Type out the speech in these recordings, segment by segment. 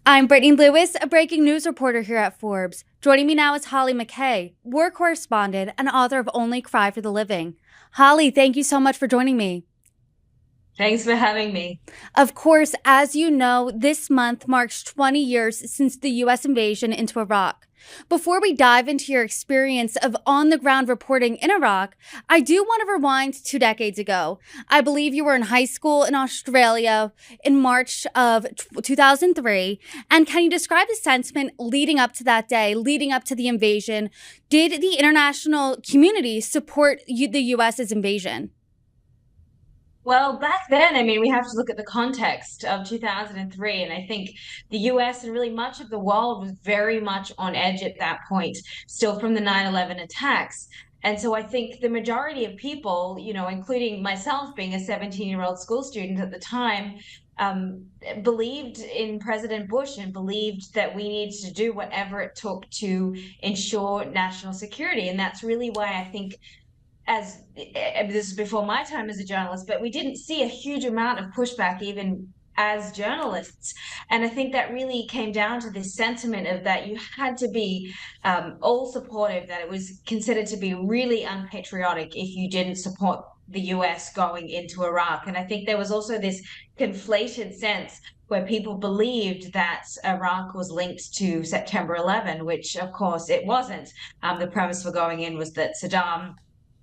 I'm Brittany Lewis, a breaking news reporter here at Forbes. Joining me now is Hollie McKay, war correspondent and author of Only Cry for the Living. Hollie, thank you so much for joining me. Thanks for having me. Of course, as you know, this month marks 20 years since the U.S. invasion into Iraq. Before we dive into your experience of on-the-ground reporting in Iraq, I do want to rewind 2 decades ago. I believe you were in high school in Australia in March of 2003. And can you describe the sentiment leading up to that day, leading up to the invasion? Did the international community support the U.S.'s invasion? Well, back then, we have to look at the context of 2003. And I think the US and really much of the world was very much on edge at that point, still from the 9/11 attacks. And so I think the majority of people, including myself being a 17-year-old school student at the time, um, believed in President Bush and believed that we needed to do whatever it took to ensure national security. And that's really why I think as this is before my time as a journalist, but we didn't see a huge amount of pushback even as journalists. And I think that really came down to this sentiment of that you had to be all supportive, that it was considered to be really unpatriotic if you didn't support the US going into Iraq. And I think there was also this conflated sense where people believed that Iraq was linked to September 11, which of course it wasn't. The premise for going in was that Saddam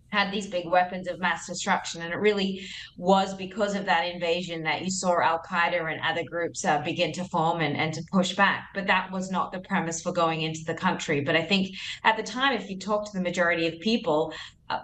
had these big weapons of mass destruction. And it really was because of that invasion that you saw Al Qaeda and other groups begin to form and to push back. But that was not the premise for going into the country. But I think at the time, if you talk to the majority of people,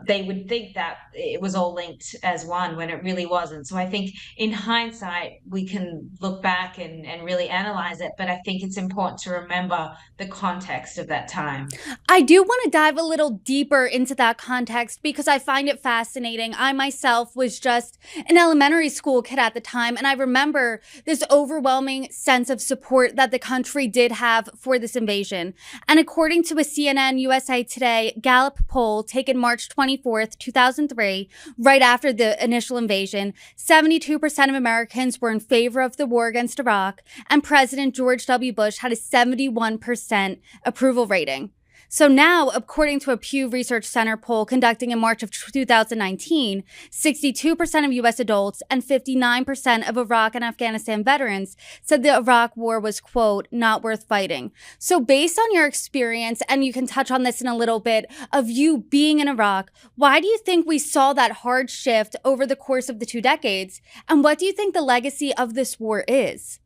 they would think that it was all linked as one when it really wasn't. So I think in hindsight, we can look back and really analyze it. But I think it's important to remember the context of that time. I do want to dive a little deeper into that context because I find it fascinating. I myself was just an elementary school kid at the time, and I remember this overwhelming sense of support that the country did have for this invasion. And according to a CNN USA Today Gallup poll taken March 24th, 2003, right after the initial invasion, 72% of Americans were in favor of the war against Iraq, and President George W. Bush had a 71% approval rating. So now, according to a Pew Research Center poll conducting in March of 2019, 62% of U.S. adults and 59% of Iraq and Afghanistan veterans said the Iraq war was, quote, not worth fighting. So based on your experience, and you can touch on this in a little bit, of you being in Iraq, why do you think we saw that hard shift over the course of the 2 decades? And what do you think the legacy of this war is?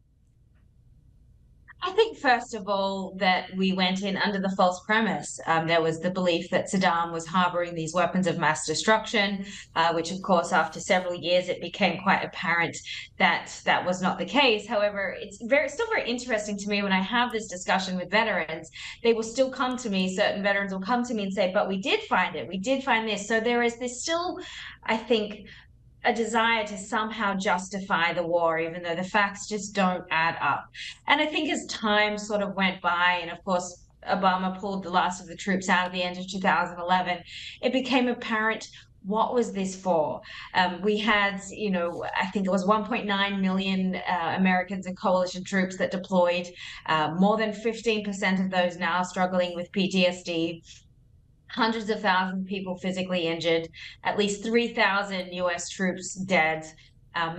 I think, first of all, that we went in under the false premise. There was the belief that Saddam was harboring these weapons of mass destruction, which, of course, after several years, it became quite apparent that that was not the case. However, still very interesting to me when I have this discussion with veterans. They will still come to me, certain veterans will come to me and say, but we did find it, we did find this. So there is this still, I think, a desire to somehow justify the war, even though the facts just don't add up. And I think as time sort of went by, and of course, Obama pulled the last of the troops out at the end of 2011, it became apparent what was this for? We had, I think it was 1.9 million Americans and coalition troops that deployed, more than 15% of those now struggling with PTSD, hundreds of thousands of people physically injured, at least 3,000 US troops dead.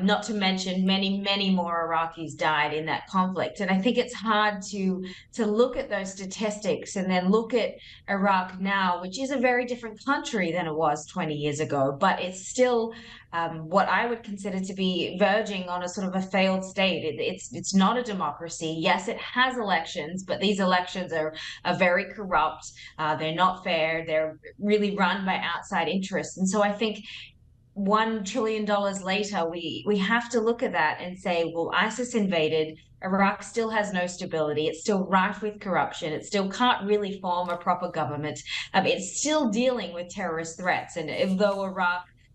Not to mention many, many more Iraqis died in that conflict. And I think it's hard to look at those statistics and then look at Iraq now, which is a very different country than it was 20 years ago, but it's still what I would consider to be verging on a sort of a failed state. It's not a democracy. Yes, it has elections, but these elections are very corrupt. They're not fair. They're really run by outside interests. And so I think $1 trillion later, we have to look at that and say, well, ISIS invaded. Iraq still has no stability. It's still rife with corruption. It still can't really form a proper government. It's still dealing with terrorist threats. And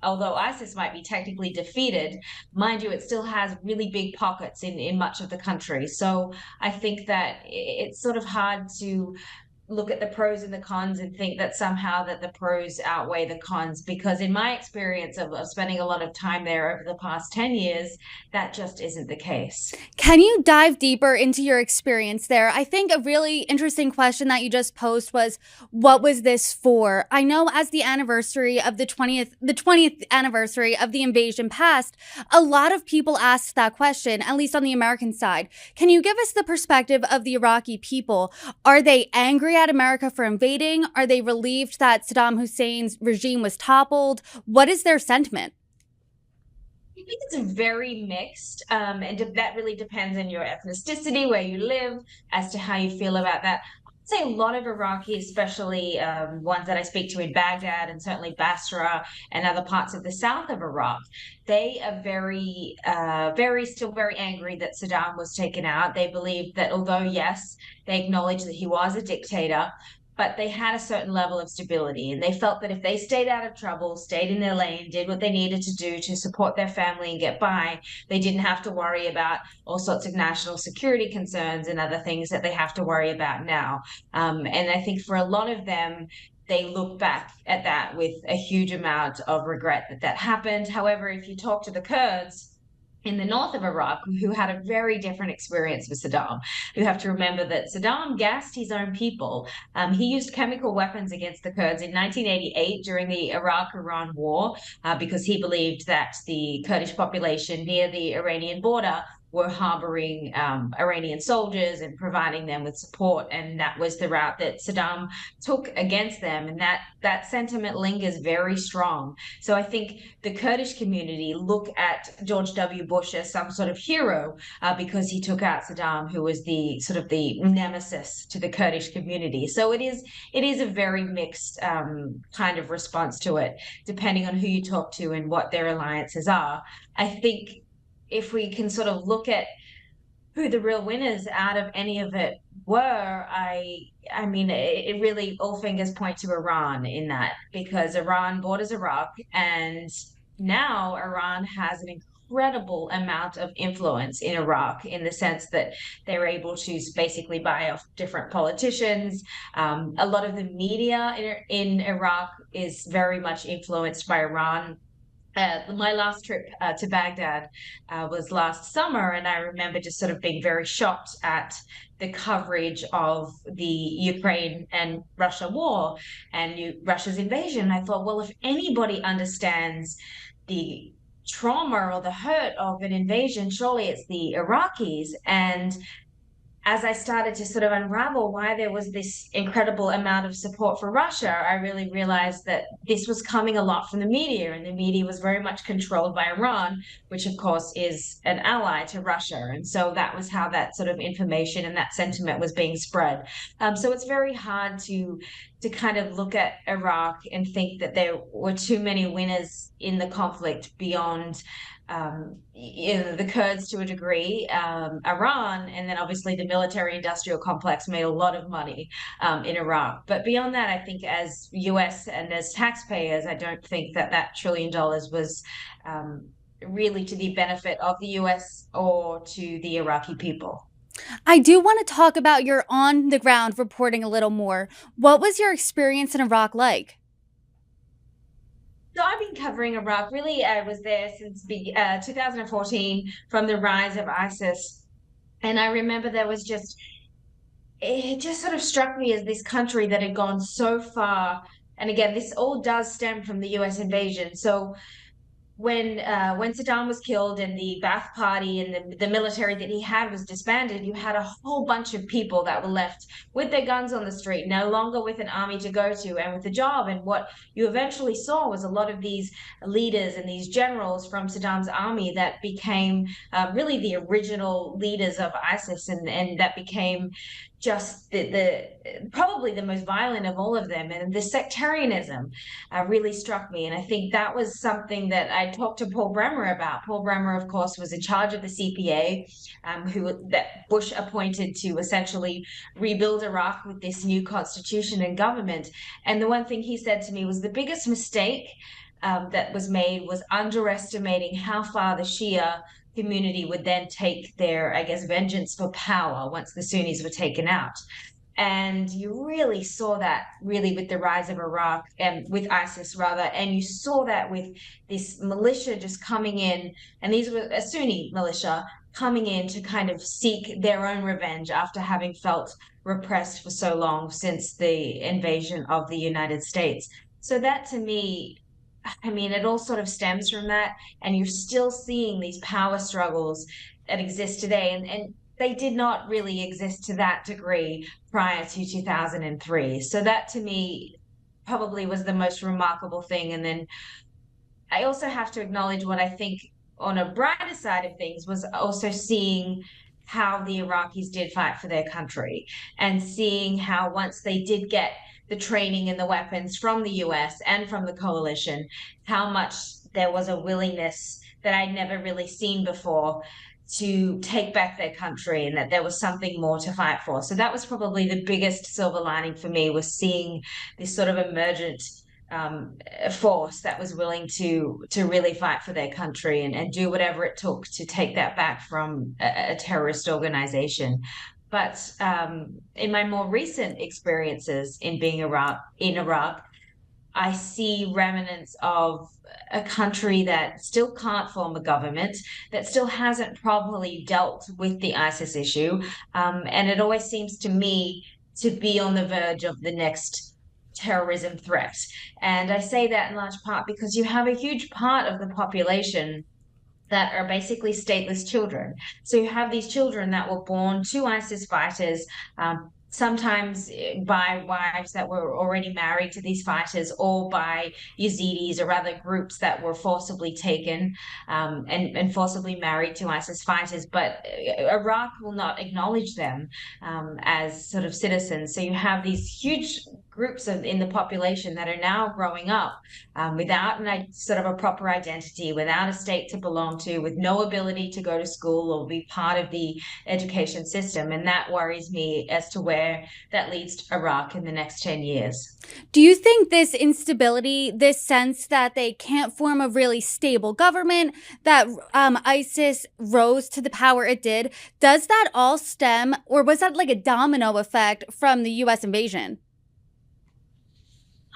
although ISIS might be technically defeated, mind you, it still has really big pockets in much of the country. So I think that it's sort of hard to look at the pros and the cons and think that somehow that the pros outweigh the cons, because in my experience of spending a lot of time there over the past 10 years, that just isn't the case. Can you dive deeper into your experience there? I think a really interesting question that you just posed was, what was this for? I know as the anniversary of the 20th anniversary of the invasion passed, a lot of people asked that question, at least on the American side. Can you give us the perspective of the Iraqi people? Are they angry at America for invading? Are they relieved that Saddam Hussein's regime was toppled? What is their sentiment? I think it's very mixed, and that really depends on your ethnicity, where you live, as to how you feel about that. I'd say a lot of Iraqis, especially ones that I speak to in Baghdad and certainly Basra and other parts of the south of Iraq, they are still very angry that Saddam was taken out. They believe that although, yes, they acknowledge that he was a dictator, but they had a certain level of stability, and they felt that if they stayed out of trouble, stayed in their lane, did what they needed to do to support their family and get by, they didn't have to worry about all sorts of national security concerns and other things that they have to worry about now. And I think for a lot of them, they look back at that with a huge amount of regret that that happened. However, if you talk to the Kurds in the north of Iraq, who had a very different experience with Saddam. You have to remember that Saddam gassed his own people. He used chemical weapons against the Kurds in 1988 during the Iraq-Iran war, because he believed that the Kurdish population near the Iranian border were harboring Iranian soldiers and providing them with support. And that was the route that Saddam took against them. And that sentiment lingers very strong. So I think the Kurdish community look at George W. Bush as some sort of hero, because he took out Saddam, who was the sort of the nemesis to the Kurdish community. So it is a very mixed kind of response to it, depending on who you talk to and what their alliances are. I think if we can sort of look at who the real winners out of any of it were, I mean, it really, all fingers point to Iran in that, because Iran borders Iraq, and now Iran has an incredible amount of influence in Iraq, in the sense that they're able to basically buy off different politicians. A lot of the media in Iraq is very much influenced by Iran. My last trip to Baghdad was last summer, and I remember just sort of being very shocked at the coverage of the Ukraine and Russia war and Russia's invasion. I thought, well, if anybody understands the trauma or the hurt of an invasion, surely it's the Iraqis. And as I started to sort of unravel why there was this incredible amount of support for Russia, I really realized that this was coming a lot from the media, and the media was very much controlled by Iran, which of course is an ally to Russia. And so that was how that sort of information and that sentiment was being spread. So it's very hard to kind of look at Iraq and think that there were too many winners in the conflict beyond the Kurds to a degree, Iran, and then obviously the military industrial complex made a lot of money in Iraq. But beyond that, I think as US and as taxpayers, I don't think that that $1 trillion was really to the benefit of the US or to the Iraqi people. I do want to talk about your on the ground reporting a little more. What was your experience in Iraq like? So I've been covering Iraq. Really, I was there since 2014, from the rise of ISIS. And I remember it just sort of struck me as this country that had gone so far. And again, this all does stem from the US invasion. So when Saddam was killed and the Ba'ath Party and the military that he had was disbanded, you had a whole bunch of people that were left with their guns on the street, no longer with an army to go to and with a job. And what you eventually saw was a lot of these leaders and these generals from Saddam's army that became really the original leaders of ISIS, and that became just the probably the most violent of all of them. And the sectarianism really struck me. And I think that was something that I talked to Paul Bremer about. Paul Bremer, of course, was in charge of the CPA, who that Bush appointed to essentially rebuild Iraq with this new constitution and government. And the one thing he said to me was the biggest mistake that was made was underestimating how far the Shia community would then take their, I guess, vengeance for power once the Sunnis were taken out. And you really saw that really with the rise of Iraq and with ISIS rather. And you saw that with this militia just coming in, and these were a Sunni militia coming in to kind of seek their own revenge after having felt repressed for so long since the invasion of the United States. So that to me, I mean, it all sort of stems from that. And you're still seeing these power struggles that exist today. And they did not really exist to that degree prior to 2003. So that to me probably was the most remarkable thing. And then I also have to acknowledge what I think on a brighter side of things was also seeing how the Iraqis did fight for their country and seeing how once they did get the training and the weapons from the US and from the coalition, how much there was a willingness that I'd never really seen before to take back their country and that there was something more to fight for. So that was probably the biggest silver lining for me was seeing this sort of emergent force that was willing to really fight for their country and do whatever it took to take that back from a terrorist organization. But in my more recent experiences in being in Iraq, I see remnants of a country that still can't form a government, that still hasn't properly dealt with the ISIS issue. And it always seems to me to be on the verge of the next terrorism threat. And I say that in large part because you have a huge part of the population that are basically stateless children. So you have these children that were born to ISIS fighters, sometimes by wives that were already married to these fighters or by Yazidis or other groups that were forcibly taken and forcibly married to ISIS fighters. But Iraq will not acknowledge them as sort of citizens. So you have these huge groups in the population that are now growing up without sort of a proper identity, without a state to belong to, with no ability to go to school or be part of the education system. And that worries me as to where that leads to Iraq in the next 10 years. Do you think this instability, this sense that they can't form a really stable government, that ISIS rose to the power it did, does that all stem, or was that like a domino effect from the US invasion?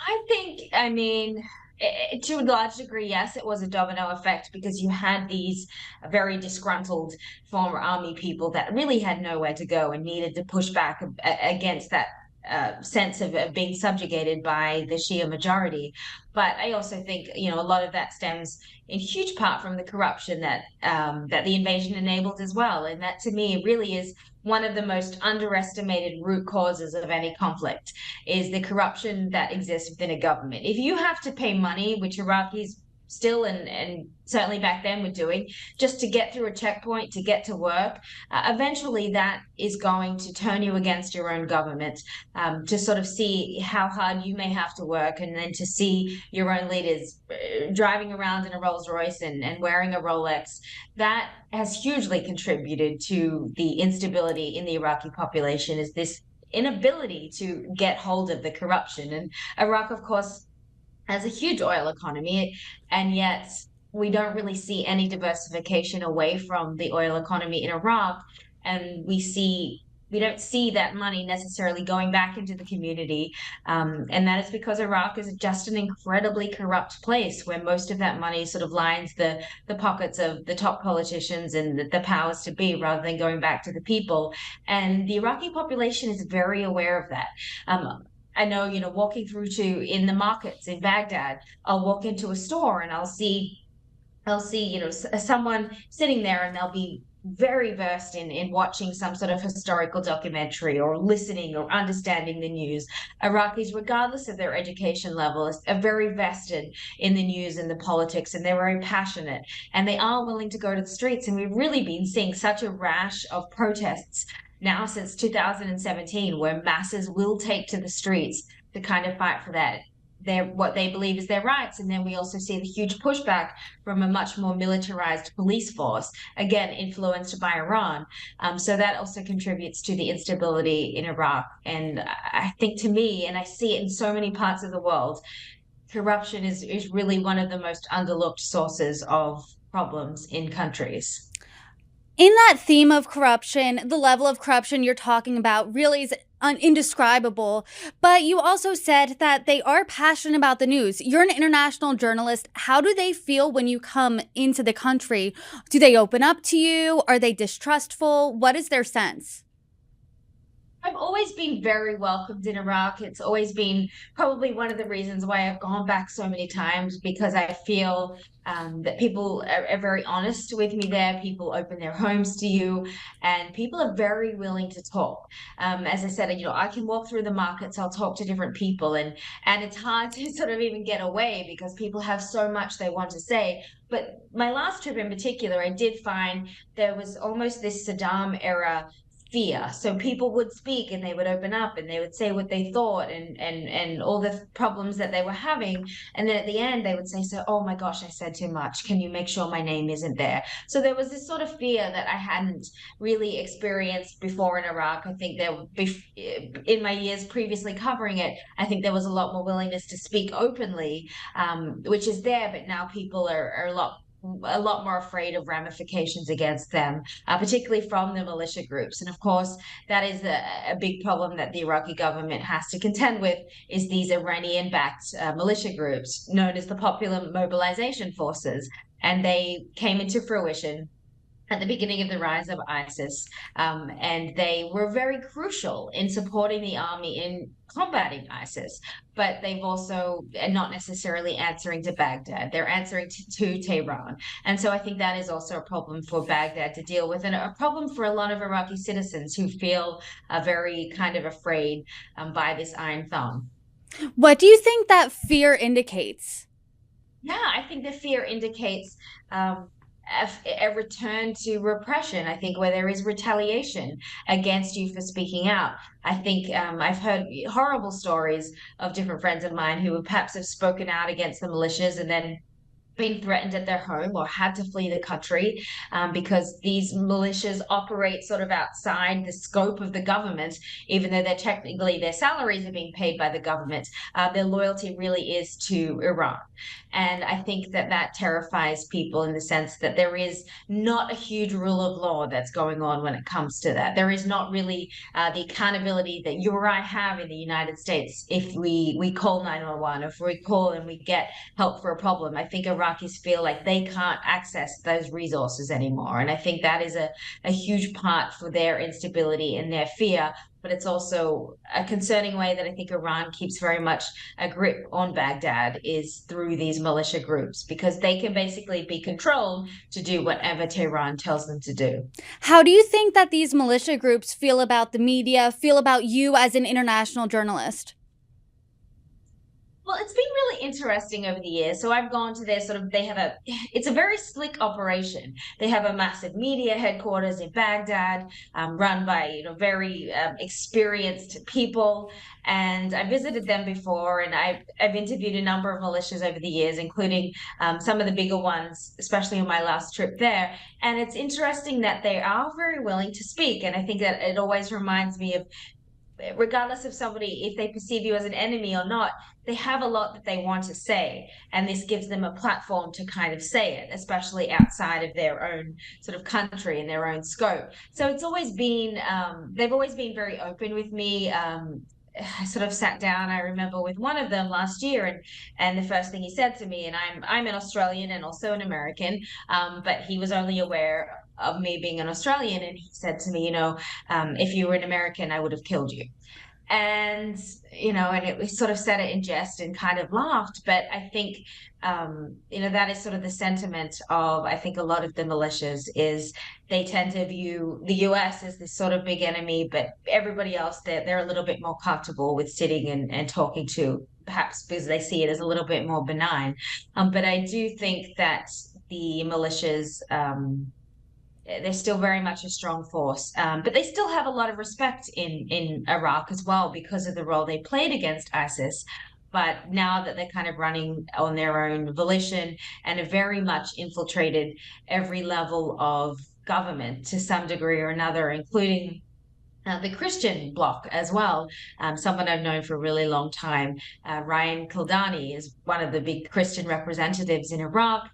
I think, I mean, to a large degree, yes, it was a domino effect because you had these very disgruntled former army people that really had nowhere to go and needed to push back against that sense of being subjugated by the Shia majority. But I also think, you know, a lot of that stems in huge part from the corruption that the invasion enabled as well. And that to me really is one of the most underestimated root causes of any conflict is the corruption that exists within a government. If you have to pay money, which Iraqis still and certainly back then were doing, just to get through a checkpoint, to get to work, eventually that is going to turn you against your own government, to sort of see how hard you may have to work and then to see your own leaders driving around in a Rolls Royce and wearing a Rolex. That has hugely contributed to the instability in the Iraqi population is this inability to get hold of the corruption. And Iraq, of course, has a huge oil economy, and yet we don't really see any diversification away from the oil economy in Iraq. And we don't see that money necessarily going back into the community. And that is because Iraq is just an incredibly corrupt place where most of that money sort of lines the pockets of the top politicians and the powers to be rather than going back to the people. And the Iraqi population is very aware of that. I know, you know, walking through in the markets in Baghdad, I'll walk into a store and I'll see, you know, someone sitting there and they'll be very versed in watching some sort of historical documentary or listening or understanding the news. Iraqis, regardless of their education level, are very vested in the news and the politics, and they're very passionate and they are willing to go to the streets. And we've really been seeing such a rash of protests now since 2017, where masses will take to the streets to kind of fight for what they believe is their rights. And then we also see the huge pushback from a much more militarized police force, again, influenced by Iran. So that also contributes to the instability in Iraq. And I think to me, and I see it in so many parts of the world, corruption is really one of the most underlooked sources of problems in countries. In that theme of corruption, the level of corruption you're talking about really is indescribable. But you also said that they are passionate about the news. You're an international journalist. How do they feel when you come into the country? Do they open up to you? Are they distrustful? What is their sense? I've always been very welcomed in Iraq. It's always been probably one of the reasons why I've gone back so many times because I feel that people are very honest with me there. People open their homes to you, and people are very willing to talk. As I said, I can walk through the markets. I'll talk to different people, and it's hard to sort of even get away because people have so much they want to say. But my last trip in particular, I did find there was almost this Saddam era fear. So people would speak and they would open up and they would say what they thought and all the problems that they were having. And then at the end they would say, so, oh my gosh, I said too much. Can you make sure my name isn't there? So there was this sort of fear that I hadn't really experienced before in Iraq. I think there in my years previously covering it, I think there was a lot more willingness to speak openly, which is there, but now people are a lot more afraid of ramifications against them, particularly from the militia groups. And of course, that is a big problem that the Iraqi government has to contend with is these Iranian-backed militia groups known as the Popular Mobilization Forces. And they came into fruition at the beginning of the rise of ISIS, and they were very crucial in supporting the army in combating ISIS. But they've also not necessarily answering to Baghdad; they're answering to Tehran, and so I think that is also a problem for Baghdad to deal with, and a problem for a lot of Iraqi citizens who feel very kind of afraid by this iron thumb. What do you think that fear indicates? Yeah, I think the fear indicates um, a return to repression. I think where there is retaliation against you for speaking out. I think I've heard horrible stories of different friends of mine who perhaps have spoken out against the militias and then been threatened at their home or had to flee the country because these militias operate sort of outside the scope of the government, even though they're technically their salaries are being paid by the government. Their loyalty really is to Iran. And I think that that terrifies people in the sense that there is not a huge rule of law that's going on when it comes to that. There is not really the accountability that you or I have in the United States if we call 911, if we call and we get help for a problem. I think Iraqis feel like they can't access those resources anymore. And I think that is a huge part for their instability and their fear. But it's also a concerning way that I think Iran keeps very much a grip on Baghdad is through these militia groups because they can basically be controlled to do whatever Tehran tells them to do. How do you think that these militia groups feel about the media, feel about you as an international journalist? Well, it's been really interesting over the years. So I've gone to their sort of, it's a very slick operation. They have a massive media headquarters in Baghdad, run by, very experienced people. And I visited them before, and I've interviewed a number of militias over the years, including some of the bigger ones, especially on my last trip there. And it's interesting that they are very willing to speak. And I think that it always reminds me of regardless of somebody, if they perceive you as an enemy or not, they have a lot that they want to say. And this gives them a platform to kind of say it, especially outside of their own sort of country and their own scope. So it's always been, they've always been very open with me. I sort of sat down, I remember, with one of them last year, and the first thing he said to me, and I'm an Australian and also an American, but he was only aware of me being an Australian, and he said to me, if you were an American, I would have killed you. And and it sort of said it in jest and kind of laughed, but I think that is sort of the sentiment of I think a lot of the militias is they tend to view the US as this sort of big enemy, but everybody else they're a little bit more comfortable with sitting and talking to, perhaps because they see it as a little bit more benign. But I do think that the militias they're still very much a strong force, but they still have a lot of respect in Iraq as well because of the role they played against ISIS. But now that they're kind of running on their own volition and have very much infiltrated every level of government to some degree or another, including the Christian bloc as well. Someone I've known for a really long time, Ryan Kildani, is one of the big Christian representatives in Iraq.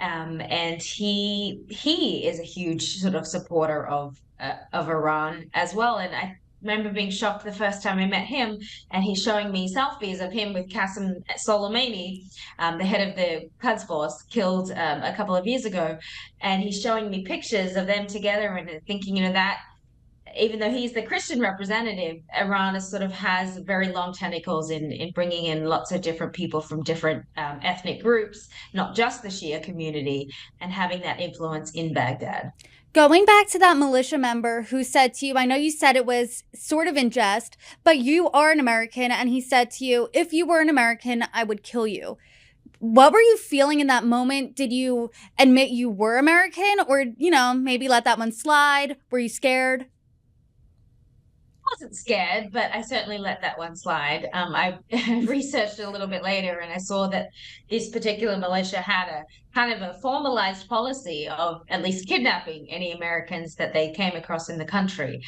And he is a huge sort of supporter of Iran as well. And I remember being shocked the first time I met him, and he's showing me selfies of him with Qasem Soleimani, the head of the Quds Force, killed a couple of years ago, and he's showing me pictures of them together, and thinking, that even though he's the Christian representative, Iran is sort of has very long tentacles in bringing in lots of different people from different ethnic groups, not just the Shia community, and having that influence in Baghdad. Going back to that militia member who said to you, I know you said it was sort of in jest, but you are an American, and he said to you, if you were an American, I would kill you. What were you feeling in that moment? Did you admit you were American, or, maybe let that one slide? Were you scared? Wasn't scared, but I certainly let that one slide. I researched a little bit later, and I saw that this particular militia had a kind of a formalized policy of at least kidnapping any Americans that they came across in the country.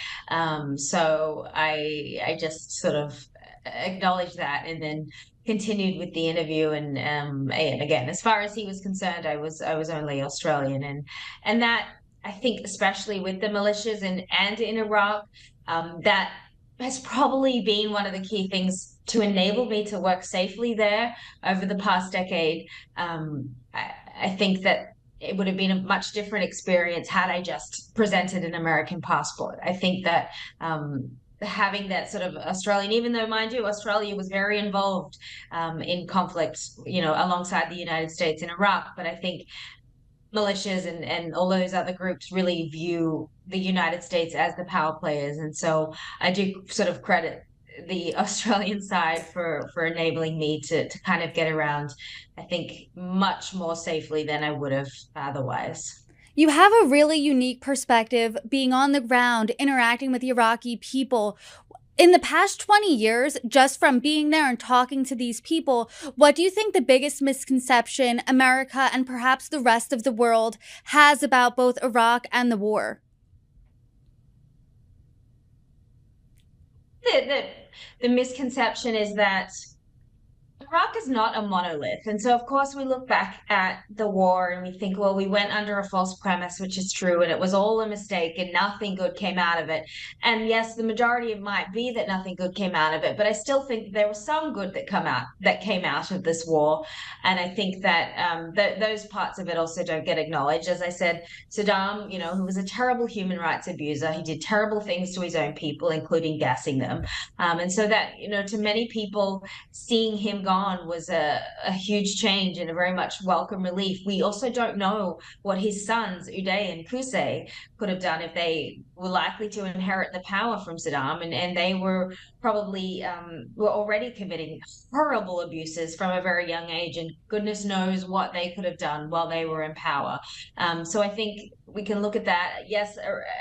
So I just sort of acknowledged that, and then continued with the interview. And again, as far as he was concerned, I was only Australian, and that, I think, especially with the militias and in Iraq, that has probably been one of the key things to enable me to work safely there over the past decade. I think that it would have been a much different experience had I just presented an American passport. I think that having that sort of Australian, even though, mind you, Australia was very involved in conflict, alongside the United States in Iraq, but I think militias and all those other groups really view the United States as the power players. And so I do sort of credit the Australian side for enabling me to kind of get around, I think, much more safely than I would have otherwise. You have a really unique perspective being on the ground, interacting with the Iraqi people. In the past 20 years, just from being there and talking to these people, what do you think the biggest misconception America and perhaps the rest of the world has about both Iraq and the war? The misconception is that Iraq is not a monolith. And so, of course, we look back at the war and we think, well, we went under a false premise, which is true, and it was all a mistake and nothing good came out of it. And yes, the majority of it might be that nothing good came out of it, but I still think there was some good that came out of this war. And I think that those parts of it also don't get acknowledged. As I said, Saddam, who was a terrible human rights abuser, he did terrible things to his own people, including gassing them. And so that, to many people, seeing him gone was a huge change and a very much welcome relief. We also don't know what his sons, Uday and Qusay, could have done if they were likely to inherit the power from Saddam. And they were probably were already committing horrible abuses from a very young age. And goodness knows what they could have done while they were in power. So I think we can look at that. Yes,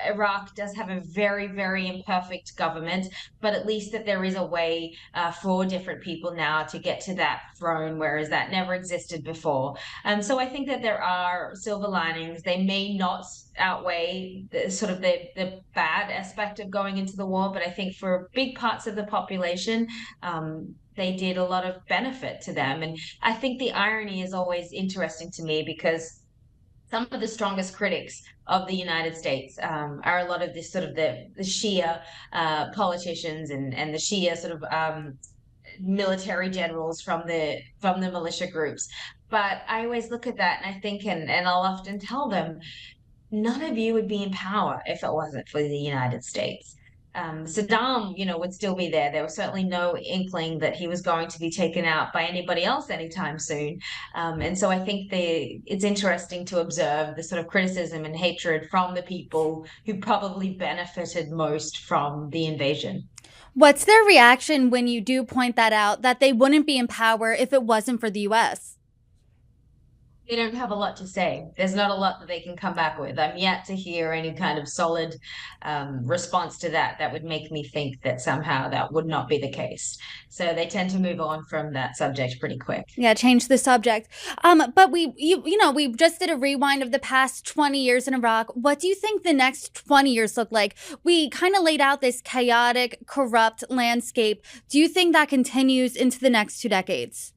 Iraq does have a very, very imperfect government, but at least that there is a way for different people now to get to that throne, whereas that never existed before. So I think that there are silver linings. They may not outweigh the bad aspect of going into the war, but I think for big parts of the population, they did a lot of benefit to them. And I think the irony is always interesting to me, because some of the strongest critics of the United States are a lot of this sort of the Shia politicians and the Shia sort of military generals from the militia groups. But I always look at that and I think, and I'll often tell them, none of you would be in power if it wasn't for the United States. Saddam, would still be there. There was certainly no inkling that he was going to be taken out by anybody else anytime soon. And so I think it's interesting to observe the sort of criticism and hatred from the people who probably benefited most from the invasion. What's their reaction when you do point that out, that they wouldn't be in power if it wasn't for the U.S.? They don't have a lot to say. There's not a lot that they can come back with. I'm yet to hear any kind of solid response to that would make me think that somehow that would not be the case. So they tend to move on from that subject pretty quick. Yeah, change the subject. But we just did a rewind of the past 20 years in Iraq. What do you think the next 20 years look like? We kind of laid out this chaotic, corrupt landscape. Do you think that continues into the next 2 decades?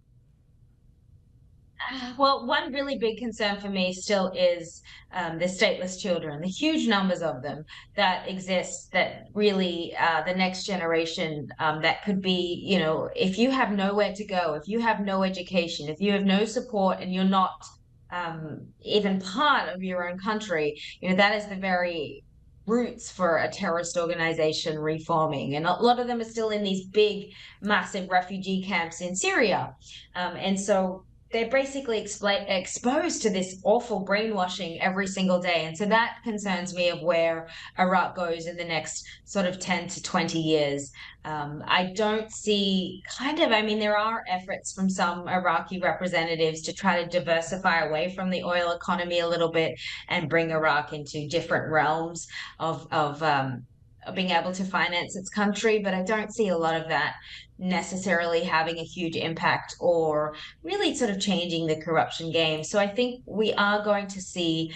Well, one really big concern for me still is the stateless children, the huge numbers of them that exist, that really the next generation that could be, if you have nowhere to go, if you have no education, if you have no support and you're not even part of your own country, that is the very roots for a terrorist organization reforming. And a lot of them are still in these big, massive refugee camps in Syria. And so they're basically exposed to this awful brainwashing every single day. And so that concerns me of where Iraq goes in the next sort of 10 to 20 years. I don't see I mean, there are efforts from some Iraqi representatives to try to diversify away from the oil economy a little bit and bring Iraq into different realms of being able to finance its country. But I don't see a lot of that necessarily having a huge impact or really sort of changing the corruption game. So I think we are going to see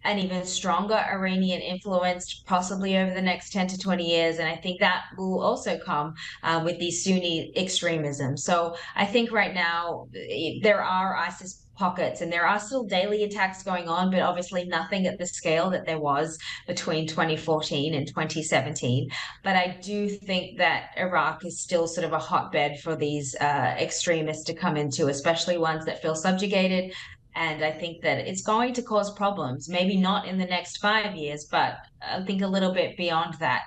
an even stronger Iranian influence possibly over the next 10 to 20 years. And I think that will also come with the Sunni extremism. So I think right now there are ISIS pockets and there are still daily attacks going on, but obviously nothing at the scale that there was between 2014 and 2017. But I do think that Iraq is still sort of a hotbed for these extremists to come into, especially ones that feel subjugated. And I think that it's going to cause problems, maybe not in the next 5 years, but I think a little bit beyond that.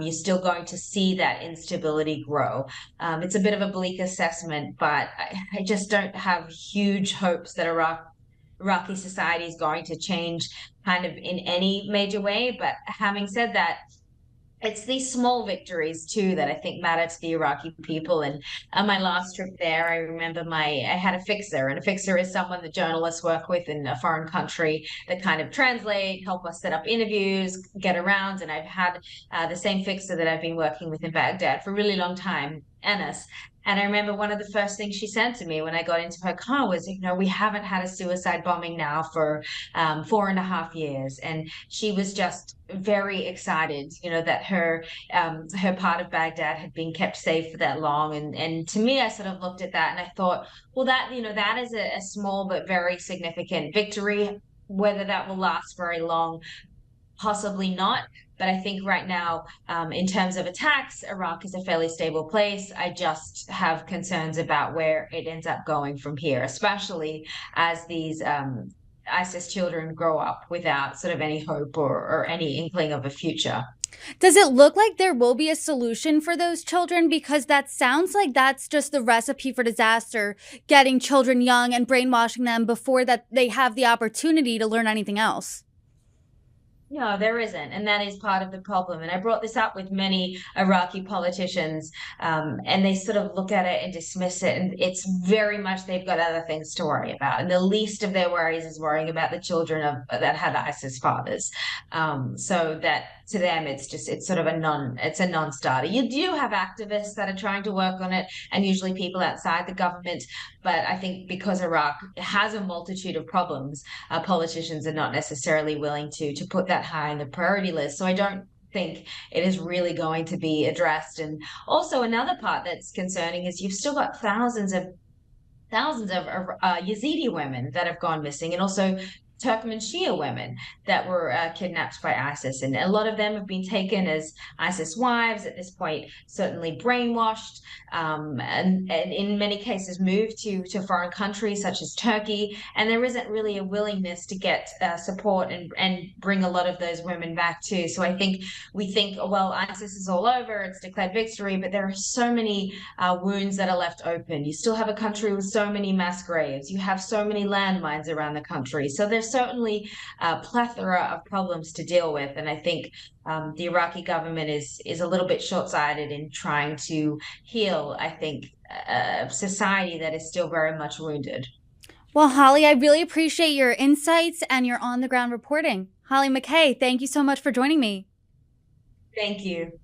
You're still going to see that instability grow. It's a bit of a bleak assessment, but I just don't have huge hopes that Iraqi society is going to change kind of in any major way. But having said that, it's these small victories too that I think matter to the Iraqi people. And on my last trip there, I remember I had a fixer, and a fixer is someone that journalists work with in a foreign country that kind of translate, help us set up interviews, get around. And I've had the same fixer that I've been working with in Baghdad for a really long time, Anas. And I remember one of the first things she said to me when I got into her car was, we haven't had a suicide bombing now for 4.5 years. And she was just very excited, that her part of Baghdad had been kept safe for that long. And to me, I sort of looked at that and I thought, well, that is a small but very significant victory. Whether that will last very long, possibly not. But I think right now, in terms of attacks, Iraq is a fairly stable place. I just have concerns about where it ends up going from here, especially as these ISIS children grow up without sort of any hope or any inkling of a future. Does it look like there will be a solution for those children? Because that sounds like that's just the recipe for disaster, getting children young and brainwashing them before that they have the opportunity to learn anything else. No, there isn't. And that is part of the problem. And I brought this up with many Iraqi politicians, and they sort of look at it and dismiss it. And it's very much they've got other things to worry about. And the least of their worries is worrying about the children that had ISIS fathers. So that to them, it's sort of it's a non-starter. You do have activists that are trying to work on it, and usually people outside the government. But I think because Iraq has a multitude of problems, politicians are not necessarily willing to put that high on the priority list. So I don't think it is really going to be addressed. And also another part that's concerning is you've still got thousands of Yazidi women that have gone missing, and also Turkmen Shia women that were kidnapped by ISIS. And a lot of them have been taken as ISIS wives at this point, certainly brainwashed, and in many cases moved to foreign countries such as Turkey. And there isn't really a willingness to get support and bring a lot of those women back too. So I think we think, well, ISIS is all over, it's declared victory, but there are so many wounds that are left open. You still have a country with so many mass graves. You have so many landmines around the country. So there's certainly a plethora of problems to deal with. And I think the Iraqi government is a little bit short-sighted in trying to heal, I think, a society that is still very much wounded. Well, Hollie, I really appreciate your insights and your on-the-ground reporting. Hollie McKay, thank you so much for joining me. Thank you.